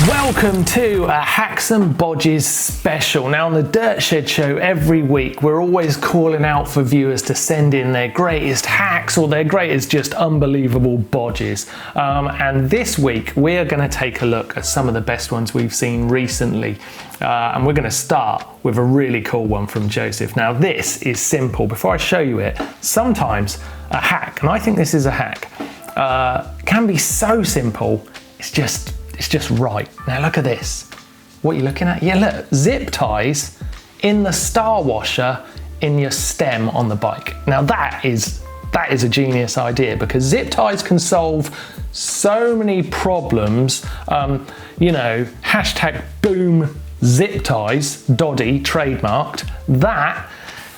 Welcome to a Hacks and Bodges special. Now on the Dirt Shed Show every week we're always calling out for viewers to send in their greatest hacks or their greatest just unbelievable bodges. And this week we are going to take a look at some of the best ones we've seen recently. And we're going to start with a really cool one from Joseph. Now this is simple. Before I show you it, sometimes a hack, and I think this is a hack, can be so simple, it's just right. Now look at this. What are you looking at? Yeah, look, zip ties in the star washer in your stem on the bike. Now that is a genius idea because zip ties can solve so many problems. You know, hashtag boom zip ties, Doddy, trademarked. That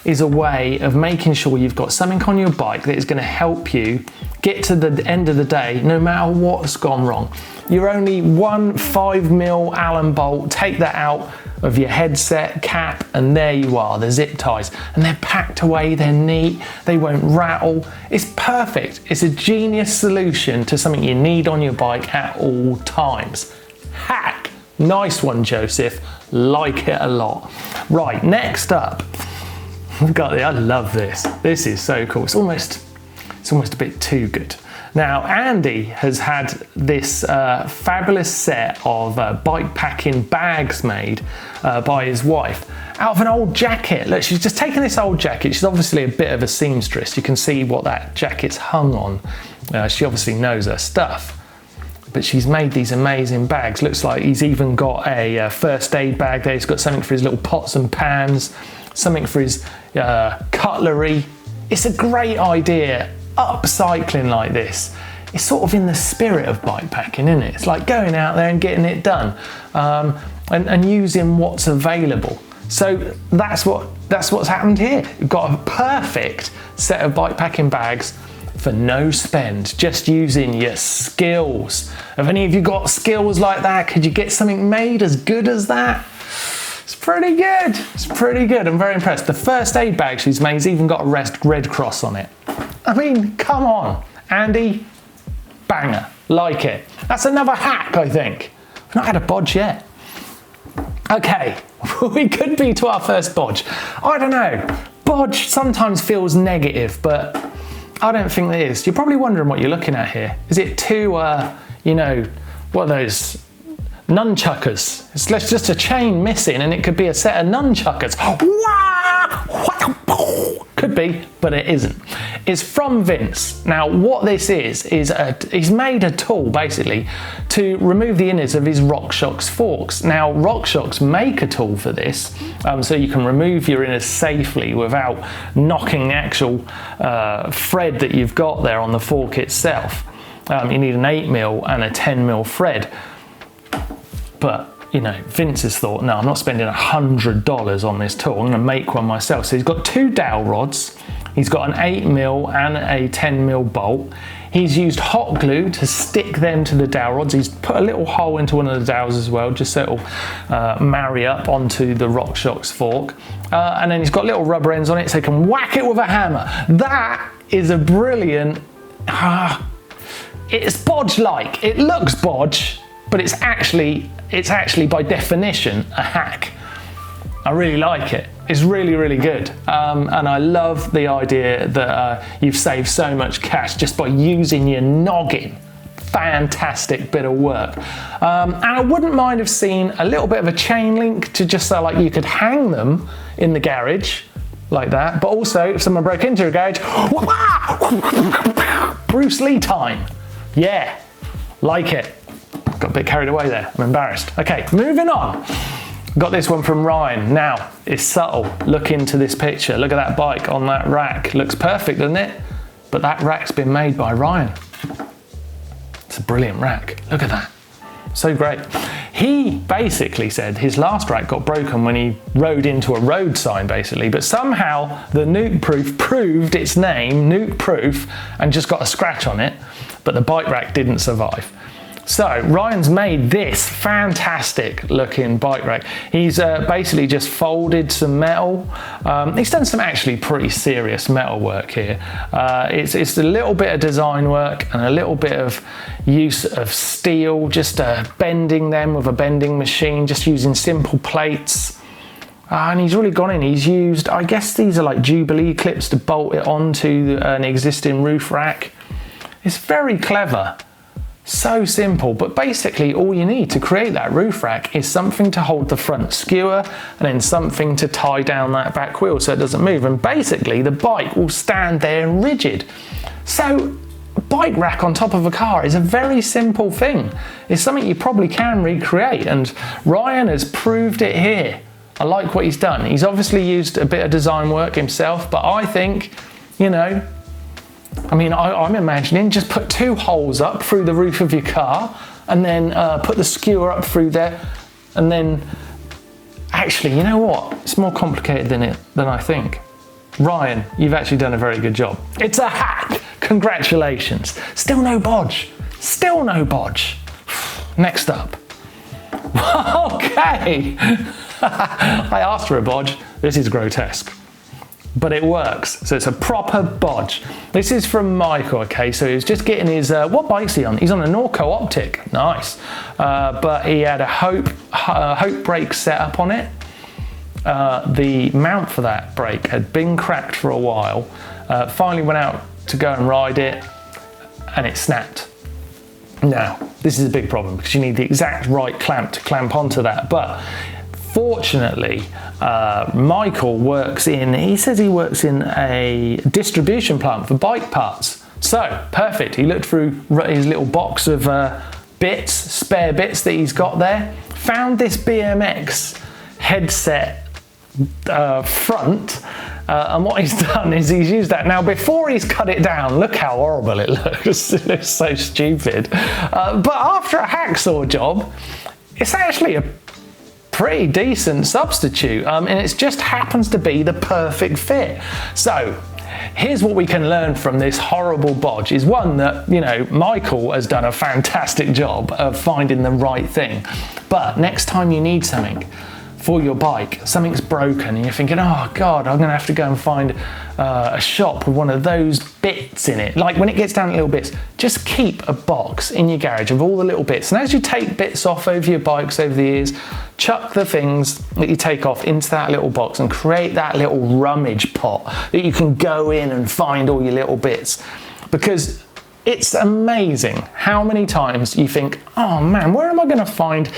is a way of making sure you've got something on your bike that is going to help you get to the end of the day no matter what's gone wrong. You're only one 5mm Allen bolt, take that out of your headset cap and there you are, the zip ties. And they're packed away, they're neat, they won't rattle. It's perfect. It's a genius solution to something you need on your bike at all times. Hack. Nice one, Joseph. Like it a lot. Right, next up. We've got I love this. This is so cool. It's almost a bit too good. Now, Andy has had this fabulous set of bike packing bags made by his wife out of an old jacket. Look, she's just taken this old jacket. She's obviously a bit of a seamstress. You can see what that jacket's hung on. She obviously knows her stuff. But she's made these amazing bags. Looks like he's even got a first aid bag there. He's got something for his little pots and pans, something for his cutlery. It's a great idea. Upcycling like this, it's sort of in the spirit of bike packing, isn't it? It's like going out there and getting it done, and using what's available. So that's what's happened here. You've got a perfect set of bike packing bags for no spend, just using your skills. Have any of you got skills like that? Could you get something made as good as that? It's pretty good. It's pretty good. I'm very impressed. The first aid bag she's made has even got a Red Cross on it. I mean, come on, Andy, banger, like it. That's another hack, I think. We've not had a bodge yet. Okay, we could be to our first bodge. I don't know, bodge sometimes feels negative, but I don't think it is. You're probably wondering what you're looking at here. Is it two, you know, what are those? Nunchuckers. It's just a chain missing and it could be a set of nunchuckers. Could be, but it isn't. It's from Vince. Now what this is he's made a tool basically to remove the innards of his RockShox forks. Now RockShox make a tool for this, so you can remove your innards safely without knocking the actual thread that you've got there on the fork itself. You need an 8mm and a 10mm thread. But, you know, Vince has thought, no, I'm not spending $100 on this tool. I'm going to make one myself. So he's got two dowel rods. He's got an 8mm and a 10mm bolt. He's used hot glue to stick them to the dowel rods. He's put a little hole into one of the dowels as well, just so it'll marry up onto the RockShox fork. And then he's got little rubber ends on it so he can whack it with a hammer. That is a brilliant, it's bodge-like. It looks bodge, but it's actually by definition a hack. I really like it. It's really, really good. And I love the idea that you've saved so much cash just by using your noggin. Fantastic bit of work. And I wouldn't mind have seen a little bit of a chain link to just so like you could hang them in the garage like that. But also if someone broke into a garage, Bruce Lee time. Yeah, like it. Got a bit carried away there, I'm embarrassed. Okay, moving on. Got this one from Ryan. Now, it's subtle. Look into this picture. Look at that bike on that rack. Looks perfect, doesn't it? But that rack's been made by Ryan. It's a brilliant rack. Look at that. So great. He basically said his last rack got broken when he rode into a road sign, basically, but somehow the Nuke Proof proved its name, Nuke Proof, and just got a scratch on it, but the bike rack didn't survive. So Ryan's made this fantastic looking bike rack. He's basically just folded some metal. He's done some actually pretty serious metal work here. It's a little bit of design work and a little bit of use of steel, just bending them with a bending machine, just using simple plates. And he's really gone in, he's used, I guess these are like Jubilee clips to bolt it onto an existing roof rack. It's very clever. So simple, but basically all you need to create that roof rack is something to hold the front skewer and then something to tie down that back wheel so it doesn't move, and basically the bike will stand there rigid. So a bike rack on top of a car is a very simple thing. It's something you probably can recreate, and Ryan has proved it here. I like what he's done. He's obviously used a bit of design work himself, but I think, you know, I mean, I'm imagining just put 2 holes up through the roof of your car and then put the skewer up through there, and then actually, you know what? It's more complicated than I think. Ryan, you've actually done a very good job. It's a hack. Congratulations. Still no Bodge. Still no Bodge. Next up. Okay. I asked for a Bodge. This is grotesque, but it works. So it's a proper Bodge. This is from Michael, okay? So he was just getting his, what bike's he on? He's on a Norco Optic, nice. But he had a Hope brake set up on it. The mount for that brake had been cracked for a while. Finally went out to go and ride it, and it snapped. Now, this is a big problem because you need the exact right clamp to clamp onto that. But fortunately, Michael he says he works in a distribution plant for bike parts. So, perfect. He looked through his little box of spare bits that he's got there, found this BMX headset front, and what he's done is he's used that. Now, before he's cut it down, look how horrible it looks. It looks so stupid. But after a hacksaw job, it's actually a pretty decent substitute, and it just happens to be the perfect fit. So here's what we can learn from this horrible Bodge is, one, that, you know, Michael has done a fantastic job of finding the right thing. But next time you need something for your bike, something's broken and you're thinking, oh God, I'm gonna have to go and find a shop with one of those bits in it. Like when it gets down to little bits, just keep a box in your garage of all the little bits. And as you take bits off over your bikes over the years, chuck the things that you take off into that little box and create that little rummage pot that you can go in and find all your little bits. Because it's amazing how many times you think, oh man, where am I gonna find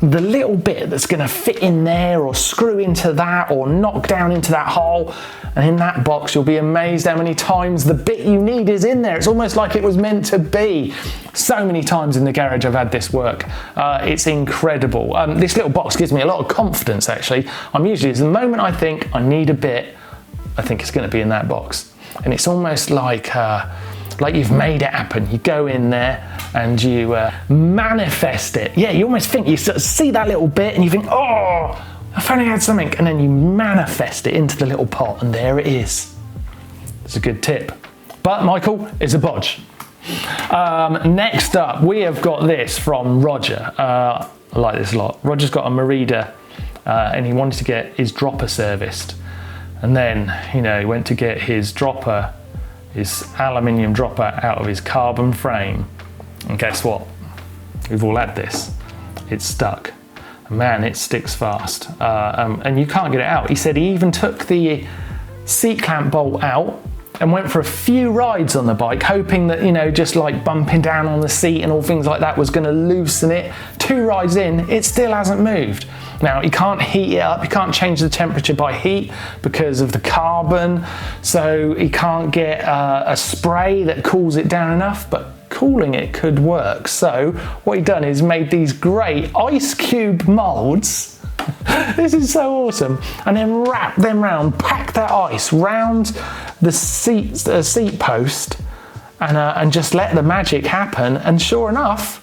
the little bit that's going to fit in there, or screw into that, or knock down into that hole, and in that box you'll be amazed how many times the bit you need is in there. It's almost like it was meant to be. So many times in the garage I've had this work. It's incredible. This little box gives me a lot of confidence actually. I'm usually, the moment I think I need a bit, I think it's going to be in that box, and it's almost like you've made it happen. You go in there and you manifest it. Yeah, you almost think, you sort of see that little bit and you think, oh, I finally had something, and then you manifest it into the little pot, and there it is. It's a good tip. But Michael, it's a Bodge. Next up, we have got this from Roger. I like this a lot. Roger's got a Merida and he wanted to get his dropper serviced. And then, you know, he went to get his dropper, his aluminium dropper, out of his carbon frame, and guess what? We've all had this. It's stuck. Man, it sticks fast, and you can't get it out. He said he even took the seat clamp bolt out and went for a few rides on the bike, hoping that, you know, just like bumping down on the seat and all things like that was going to loosen it. 2 rides in, it still hasn't moved. Now, you can't heat it up, you can't change the temperature by heat because of the carbon, so you can't get a spray that cools it down enough, but cooling it could work. So what he'd done is made these great ice cube molds. This is so awesome. And then wrap them round, pack that ice round the seat post, and just let the magic happen. And sure enough,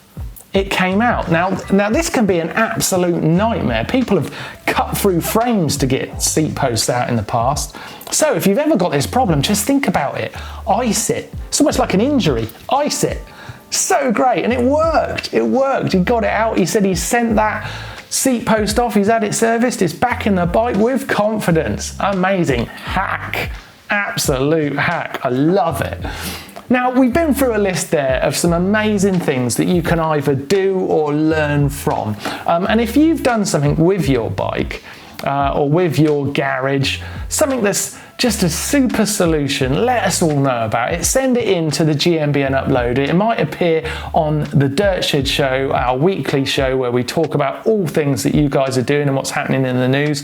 it came out. Now this can be an absolute nightmare. People have cut through frames to get seat posts out in the past. So if you've ever got this problem, just think about it. Ice it. It's almost like an injury. Ice it. So great, and it worked. It worked. He got it out. He said he sent that seat post off. He's had it serviced. It's back in the bike with confidence. Amazing hack. Absolute hack. I love it. Now, we've been through a list there of some amazing things that you can either do or learn from. And if you've done something with your bike or with your garage, something that's just a super solution, let us all know about it. Send it in to the GMBN uploader. It might appear on the Dirt Shed Show, our weekly show where we talk about all things that you guys are doing and what's happening in the news.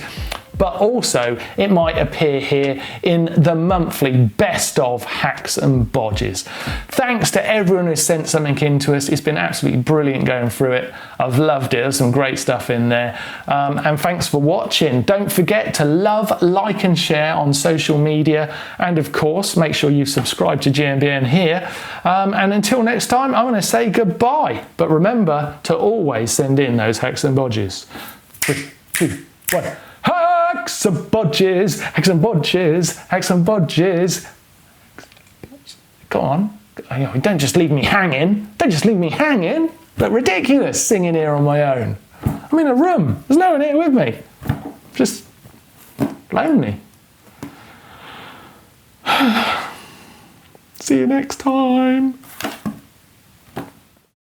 But also it might appear here in the monthly best of hacks and bodges. Thanks to everyone who sent something in to us. It's been absolutely brilliant going through it. I've loved it. There's some great stuff in there. And thanks for watching. Don't forget to love, like and share on social media. And of course, make sure you subscribe to GMBN here. And until next time, I'm going to say goodbye. But remember to always send in those hacks and bodges. 3, 2, 1. Hacks and bodges, hacks and bodges, hacks and bodges. Go on. Don't just leave me hanging. Don't just leave me hanging. Look ridiculous singing here on my own. I'm in a room. There's no one here with me. Just lonely. See you next time.